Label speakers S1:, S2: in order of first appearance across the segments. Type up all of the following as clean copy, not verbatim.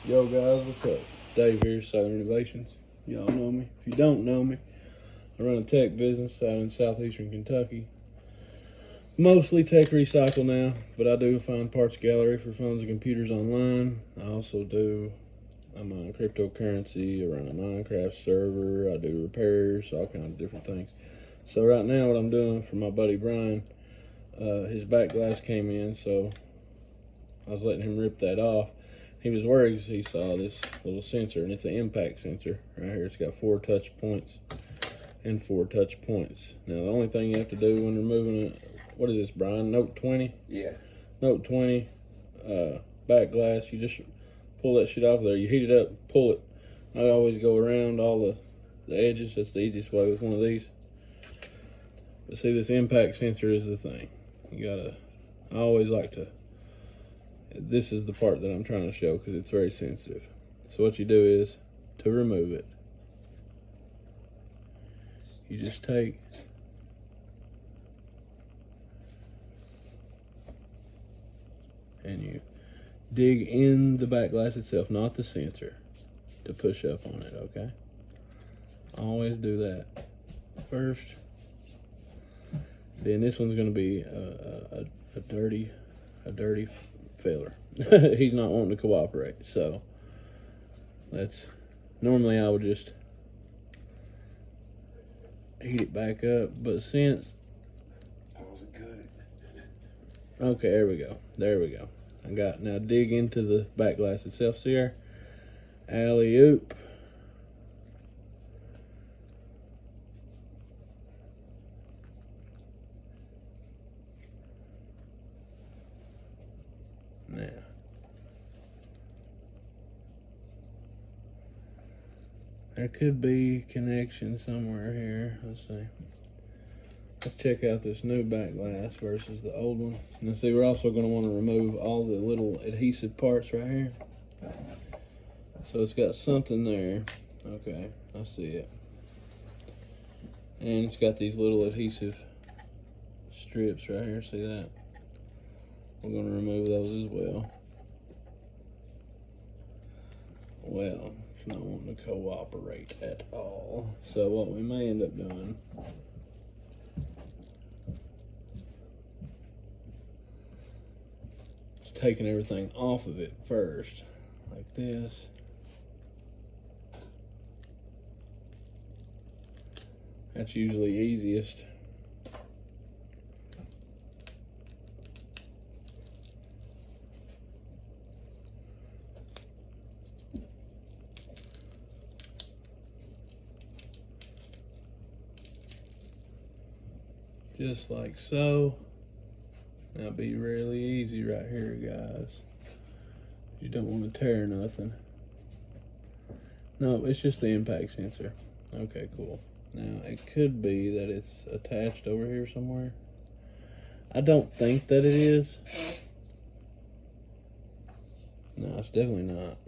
S1: Yo guys, what's up? Dave here, Southern Innovations. Y'all know me. If you don't know me, I run a tech business out in southeastern Kentucky. Mostly tech recycle now, but I do a fine parts gallery for phones and computers online. I'm on cryptocurrency, I run a Minecraft server, I do repairs, all kinds of different things. So right now what I'm doing for my buddy Brian, his back glass came in, so I was letting him rip that off. He was worried because he saw this little sensor, and it's an impact sensor right here. It's got 4 touch points and 4 touch points. Now, the only thing you have to do when removing it, what is this, Brian? Note 20?
S2: Yeah.
S1: Note 20 back glass. You just pull that shit off there. You heat it up, pull it. I always go around all the edges. That's the easiest way with one of these. But see, this impact sensor is the thing. I always like to. This is the part that I'm trying to show because it's very sensitive. So what you do is, to remove it, you just take and you dig in the back glass itself, not the sensor, to push up on it, okay? Always do that first. See, and this one's gonna be a dirty filler. He's not wanting to cooperate, so normally I would just heat it back up, but since
S2: Pause it good.
S1: okay, there we go. Now dig into the back glass itself. See here, alley-oop. Now, there could be connection somewhere here. Let's see. Let's check out this new back glass versus the old one. Now see, we're also going to want to remove all the little adhesive parts right here. So it's got something there. Okay, I see it. And it's got these little adhesive strips right here. See that? We're going to remove those as well. Well, it's not wanting to cooperate at all. So what we may end up doing is taking everything off of it first, like this. That's usually easiest. Just like so. That'll be really easy right here, guys. You don't want to tear nothing. No, it's just the impact sensor. Okay, cool. Now, it could be that it's attached over here somewhere. I don't think that it is. No, it's definitely not.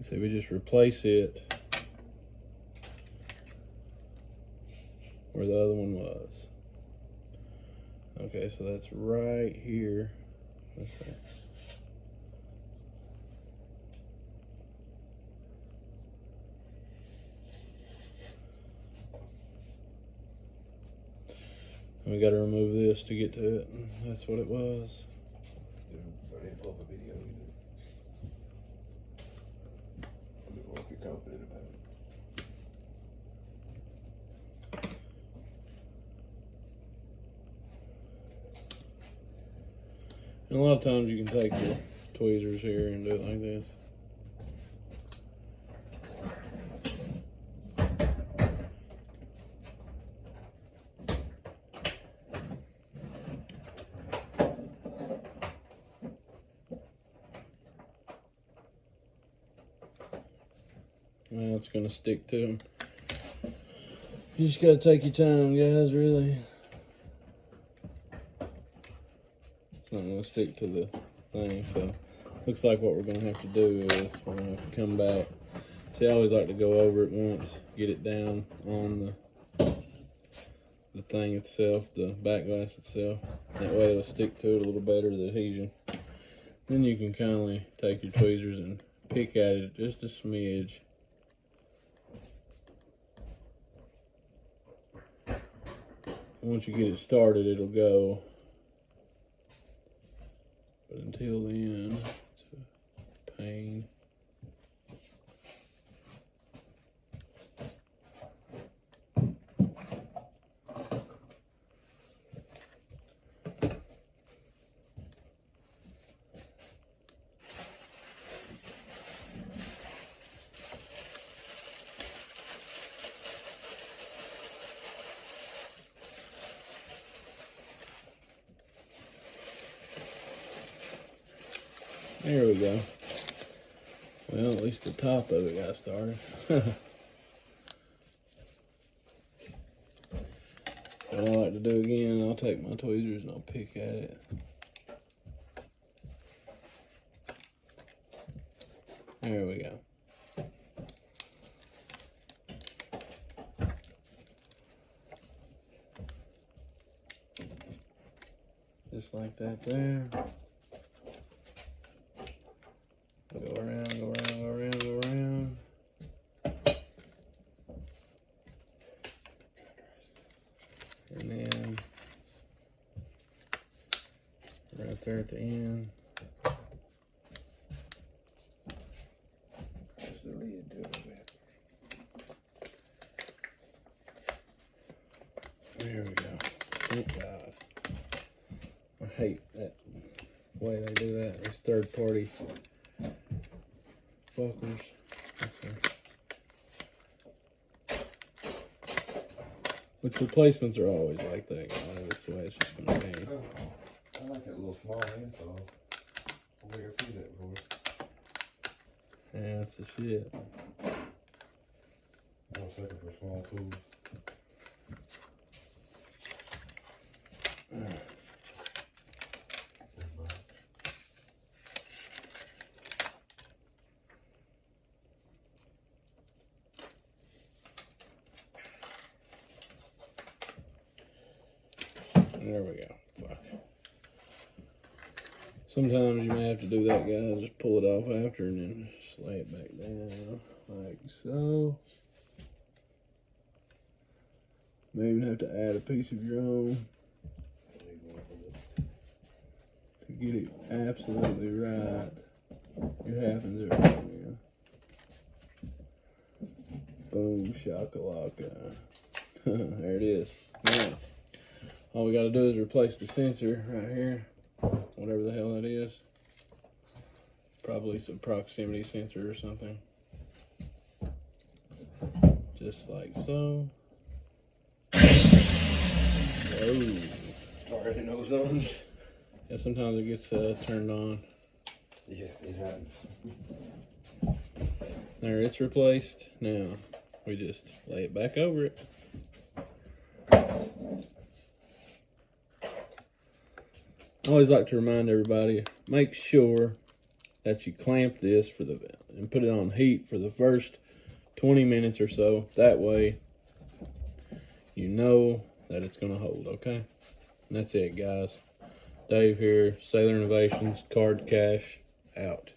S1: So we just replace it where the other one was. Okay, so that's right here. Let's see. And we got to remove this to get to it. That's what it was.
S2: Go ahead and pull up a video. I hope you're confident about it.
S1: And a lot of times you can take the tweezers here and do it like this. Well, it's gonna stick to them. You just gotta take your time, guys, really. It's not gonna stick to the thing, so looks like what we're going to have to do is we're going to have to come back. See, I always like to go over it once, get it down on the thing itself, the back glass itself. That way it'll stick to it a little better, the adhesion. Then you can kindly take your tweezers and pick at it just a smidge. Once you get it started, it'll go. But until then, it's a pain. There we go. Well, at least the top of it got started. What I like to do again, I'll take my tweezers and I'll pick at it. There we go. Just like that there. Go around, go around, go around, go around. And then right there at the end.
S2: What's the lid doing with?
S1: There we go. Thank God. I hate that way they do that. These third party fuckers. Which replacements are always like that, guys. That's the way it's just been made.
S2: Oh, I like that little small handsaw. I think I've seen that before.
S1: Yeah, that's the shit.
S2: I was looking for small tools.
S1: There we go. Fuck. Sometimes you may have to do that, guys. Just pull it off after and then just lay it back down like so. May even have to add a piece of your own to get it absolutely right. It happens every now and then. Boom shakalaka. There it is. Now, all we gotta do is replace the sensor right here, whatever the hell that is. Probably some proximity sensor or something. Just like so. Oh.
S2: Already knows on.
S1: Yeah, sometimes it gets turned on.
S2: Yeah, it happens.
S1: There, it's replaced. Now, we just lay it back over it. I always like to remind everybody, make sure that you clamp this and put it on heat for the first 20 minutes or so. That way, you know that it's going to hold, okay? And that's it, guys. Dave here, Sailor Innovations, Card Cash, out.